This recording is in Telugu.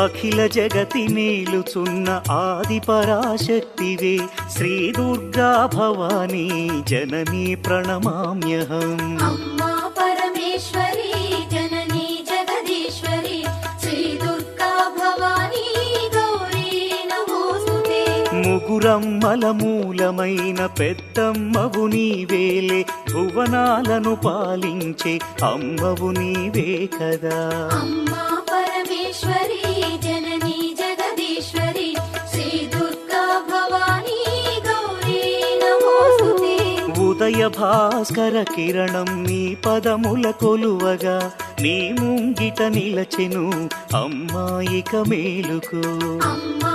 అఖిల జగతి నేలుచున్న ఆది పరాశక్తివే శ్రీ దుర్గా భవానీ జననీ ప్రణమామ్యహం. అమ్మా పరమేశ్వరి జననీ జగదీశ్వరి శ్రీ దుర్గా భవానీ గౌరీ నమోస్తుతే. ముగురమ్మల మూలమైన పెద్దమ్మవు నీవేలే, భువనాలను పాలించే అమ్మవు నీవే కదా. అమ్మా పరమేశ్వరి జననీ జగదీశ్వరి శ్రీ దుర్గా భవానీ గౌరీ నమోస్తుతే. ఉదయ భాస్కర కిరణం నీ పదముల కొలువగా, నీ ముంగిట నిలచెను అమ్మాయిక మేలుకు. అమ్మా